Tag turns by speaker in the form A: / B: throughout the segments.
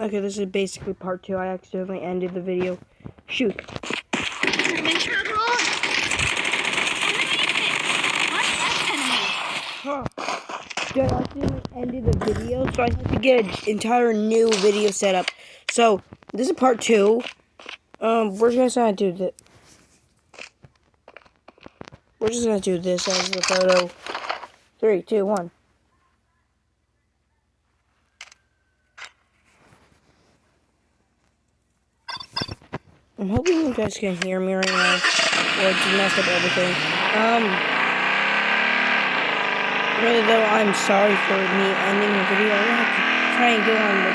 A: Okay, this is basically part 2. I accidentally ended the video. Shoot.
B: I'm in trouble.
A: Huh. I accidentally ended the video, so I have to get an entire new video set up. So, this is part 2. We're just gonna do this. We're just gonna do this as the photo. 3, 2, 1. I'm hoping you guys can hear me right now. Or it just messed up everything. Really though, I'm sorry for me ending the video. I'm gonna have to try and go on the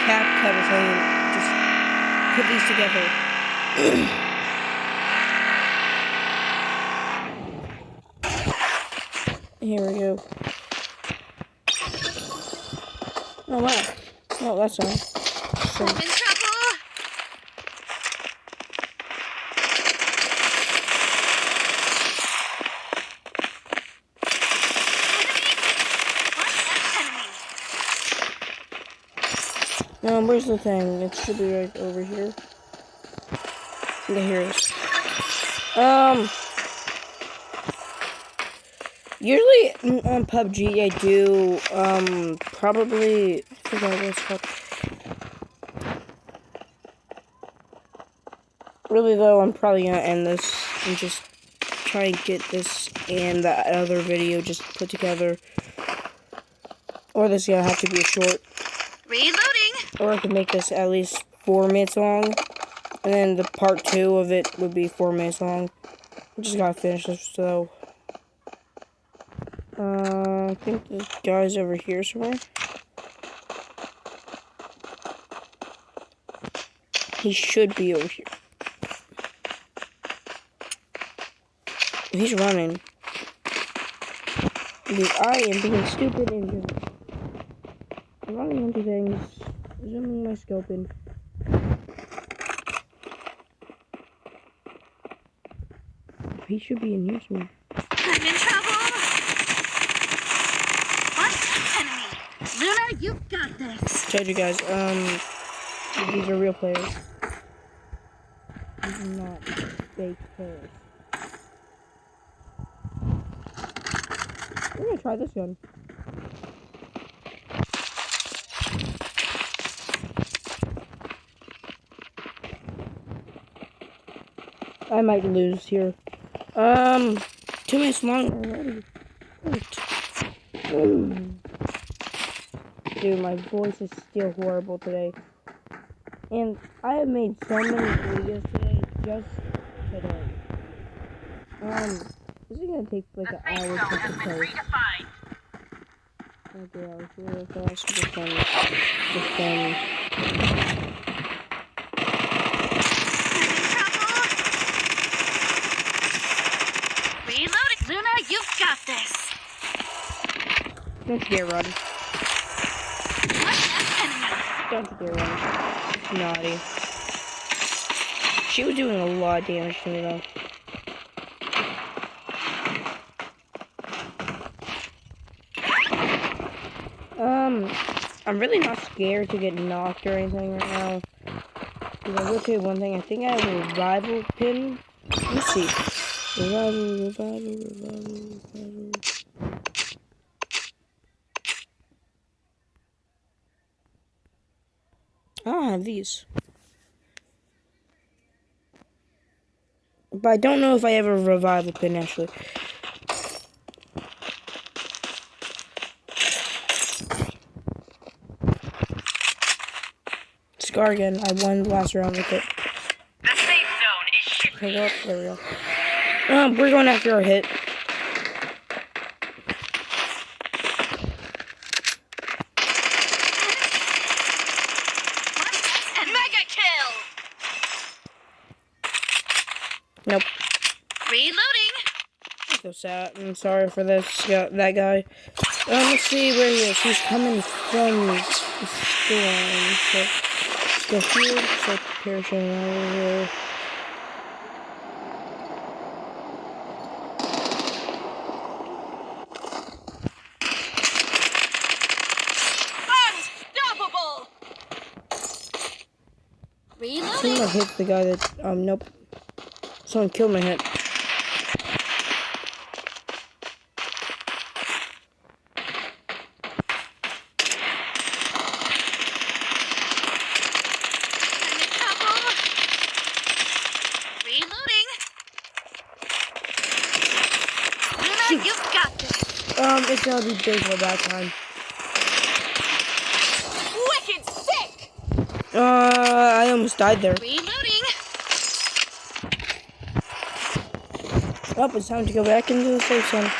A: CapCut or something. Just put these together. Here we go. Oh wow. Oh, that's all.
B: I'm in trouble.
A: Where's the thing? It should be right over here. Okay, here it is. Usually on PUBG I do, probably, I forgot what it's called. Really though, I'm probably gonna end this and just try and get this and that other video just put together. Or this is gonna have to be a short.
B: Reloading.
A: Or I could make this at least 4 minutes long. And then the part 2 of it would be 4 minutes long. I just gotta finish this, so. I think this guy's over here somewhere. He should be over here. He's running. Dude, I am being stupid and just running into things. Zooming my scope in. He should be in here somewhere.
B: I'm in trouble. What? Enemy. Luna, you got this.
A: Told you guys, these are real players. These are not fake players. We're gonna try this gun. I might lose here. 2 minutes long already. Dude, my voice is still horrible today. And I have made so many videos today, just today. This is gonna take like an hour to post. Okay, I was really fast. Just
B: Reloading. Luna, you've got this.
A: Don't you dare run. Don't you dare run. It's naughty. She was doing a lot of damage to me though. I'm really not scared to get knocked or anything right now. Because I will tell you one thing, I think I have a revival pin. Let's see. Revival. I don't have these. But I don't know if I have a revival pin actually. Scar again. I won the last round with it.
B: The safe zone is shifting.
A: Okay, there we go. We're going after our hit.
B: Mega kill.
A: Nope.
B: Reloading.
A: So sad. I'm sorry for this. That guy. Let's see where he is. He's coming from the storm. So let's go here. So parachuting over here.
B: Unstoppable.
A: I think I hit the guy that, nope. Someone killed my hit.
B: Reloading. Luna, you've got this.
A: It's gonna be big for that time.
B: Wicked sick.
A: I almost died there.
B: Reloading.
A: Oh, it's time to go back into the safe zone.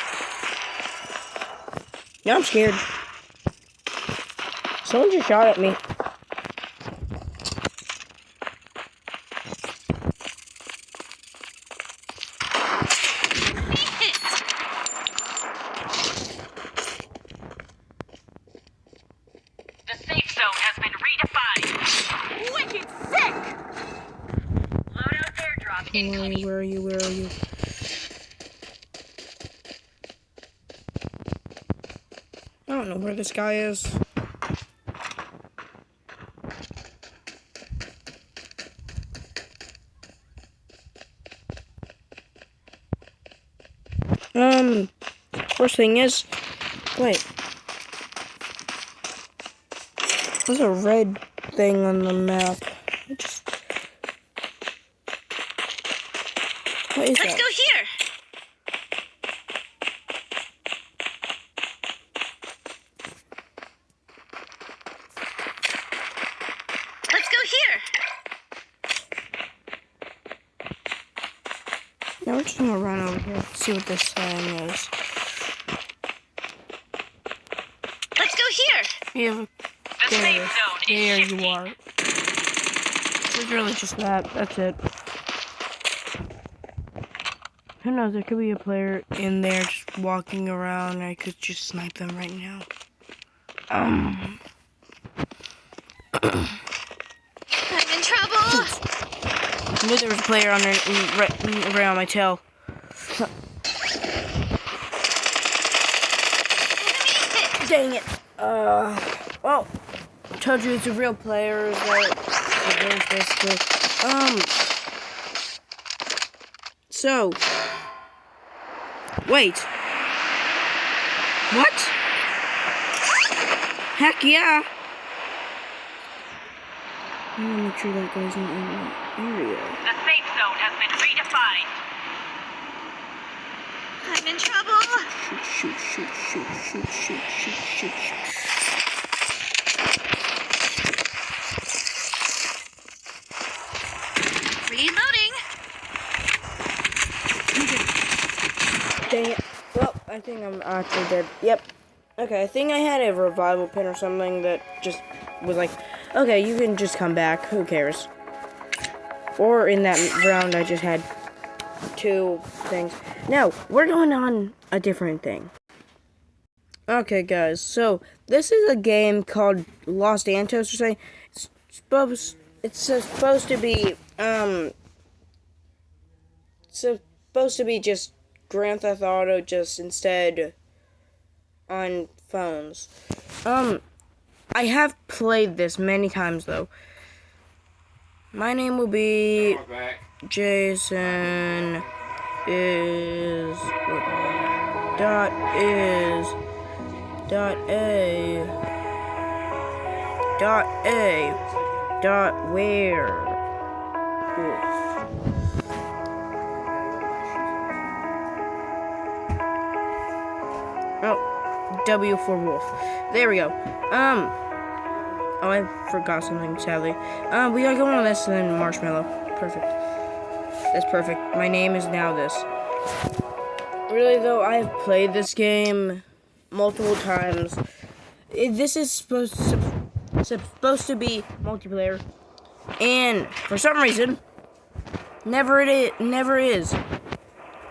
A: Now I'm scared. Someone just shot at me.
B: The safe zone has been redefined. Wicked sick. Loadout airdrop incoming.
A: Where are you? Where are you? I don't know where this guy is. First thing is, wait. There's a red thing on the map. What is
B: Let's
A: that?
B: go here. Let's go here.
A: Now we're just gonna run over here, see what this thing is.
B: Let's go here.
A: Yeah,
B: The safe zone is
A: there
B: shifting.
A: you are. It's really just that. That's it. Who knows? There could be a player in there just walking around. I could just snipe them right now.
B: I'm in trouble.
A: I knew there was a player on there, right on my tail. Dang it. Well, I told you it's a real player. Basically. So. Wait. What? Heck yeah. I'm gonna make sure that guy's not in that area.
B: The safe zone has been redefined. I'm in trouble.
A: Shoot.
B: Reloading.
A: Dang it. Well, I think I'm actually dead. Yep. Okay, I think I had a revival pin or something that just was like, okay, you can just come back. Who cares? Or in that round, I just had 2 things. No, we're going on a different thing. Okay, guys, so this is a game called Los Santos or something. It's supposed to be, just Grand Theft Auto, just instead on phones. I have played this many times, though. My name will be Jason is dot where. Oh, W for wolf. There we go. Oh, I forgot something, sadly. We gotta go on this and then Marshmallow. Perfect. That's perfect. My name is now this. Really, though, I have played this game multiple times. This is supposed to be multiplayer. And, for some reason, never is.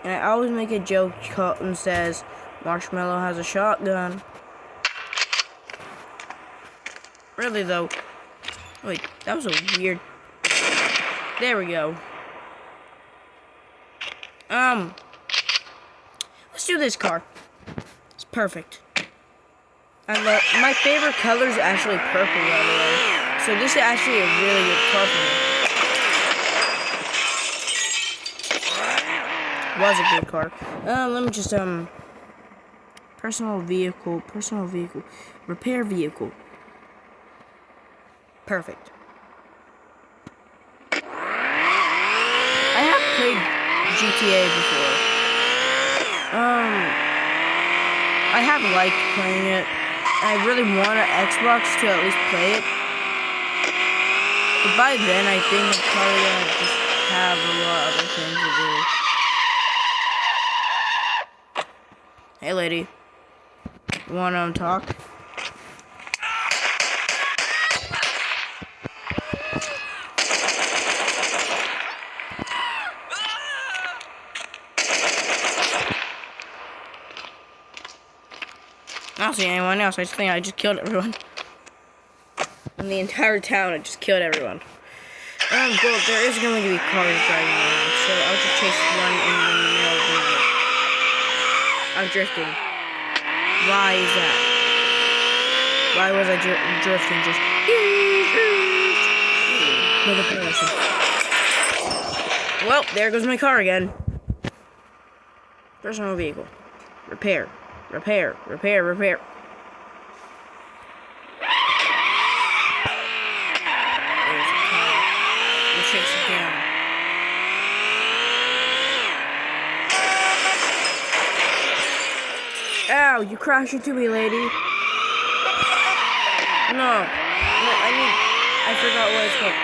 A: And I always make a joke and says, Marshmallow has a shotgun. Really, though. Wait, that was a weird... There we go. Let's do this car. It's perfect. My favorite color is actually purple, by the way. So this is actually a really good car for me. was a good car. Let me just, personal vehicle, repair vehicle. Perfect. I have played GTA before. I have liked playing it. I really want an Xbox to at least play it. But by then, I think I'm probably gonna just have a lot of other things to do. Hey, lady. You wanna talk? I don't see anyone else. I just think I just killed everyone. In the entire town, I just killed everyone. Well, there is going to be cars driving around, so I'll just chase one in the middle of the night. I'm drifting. Why is that? Why was I drifting? Just another person. Well, there goes my car again. Personal vehicle. Repair. Repair. Repair. Repair. There's a car. We'll chase it down. Ow, you crashed into me, lady. No, I forgot what it's called.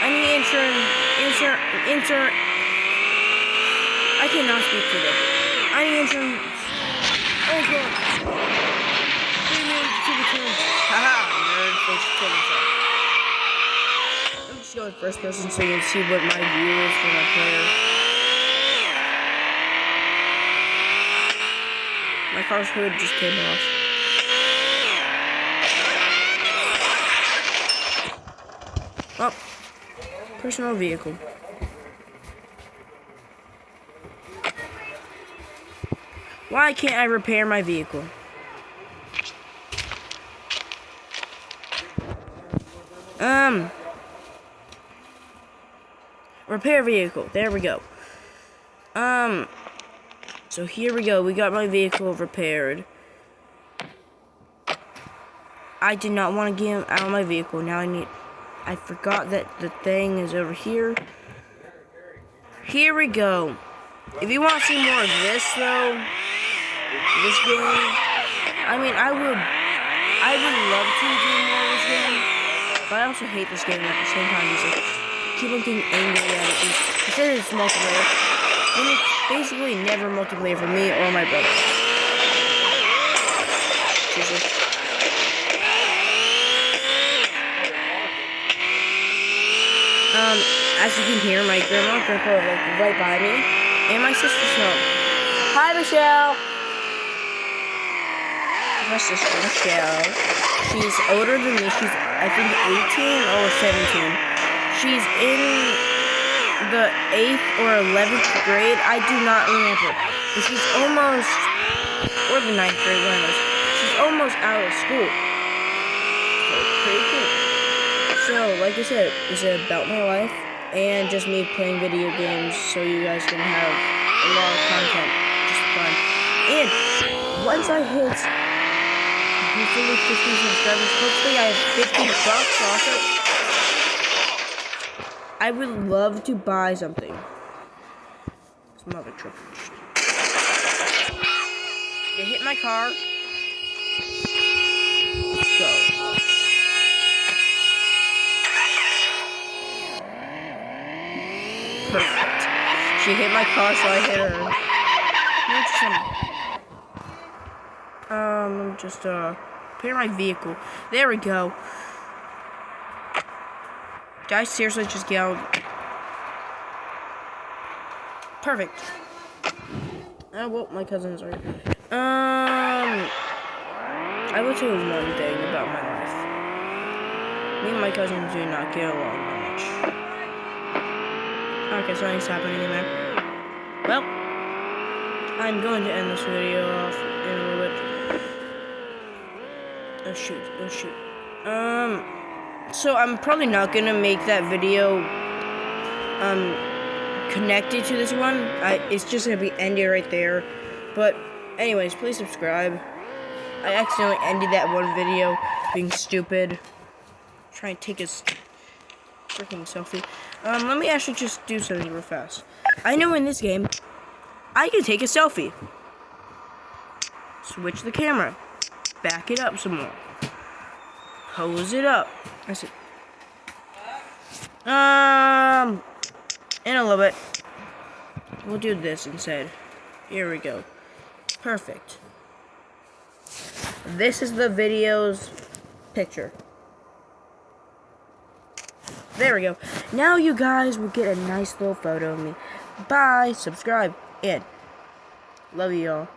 A: I need insurance. I cannot speak today. I need insurance. Oh god. Haha, nerd, they just killed himself. I'm just going first person so you can see what my view is for my player. My car's hood just came off. Oh, personal vehicle. Why can't I repair my vehicle? Repair vehicle. There we go. So here we go. We got my vehicle repaired. I did not want to get out of my vehicle. Now I forgot that the thing is over here. Here we go. If you want to see more of this, though, this game, I mean, I would love to do more of this game, but I also hate this game at the same time. Because I keep on getting angry at it. It says it's multiplayer, and it's basically never multiplayer for me or my brother. Seriously. As you can hear, my grandma and grandpa are like right by me, and my sister's home. Hi, Michelle. My sister, Michelle. She's older than me. She's, I think, 18 or 17. She's in the 8th or 11th grade. I do not remember. But she's almost, or the 9th grade, one of those. She's almost out of school. So it's pretty cool. So, like I said, it's about my life and just me playing video games so you guys can have a lot of content, just fun. And once I hit hopefully 50 subscribers, hopefully I have $50 also, I would love to buy something. Some other truck. You hit my car. Let's go. Perfect. She hit my car, so I hit her. Just repair my vehicle. There we go. Did I seriously just get out? Perfect. Oh, well, my cousins are. I will tell you one thing about my life. Me and my cousins do not get along that much. Okay, something's happening in there. Well, I'm going to end this video off in a little bit. Oh shoot, oh shoot. So I'm probably not gonna make that video, connected to this one. It's just gonna be ended right there. But anyways, please subscribe. I accidentally ended that one video being stupid. Trying to take a freaking selfie. Let me actually just do something real fast. I know in this game, I can take a selfie. Switch the camera. Back it up some more. Pose it up. That's it. In a little bit. We'll do this instead. Here we go. Perfect. This is the video's picture. There we go. Now you guys will get a nice little photo of me. Bye. Subscribe. And love you all.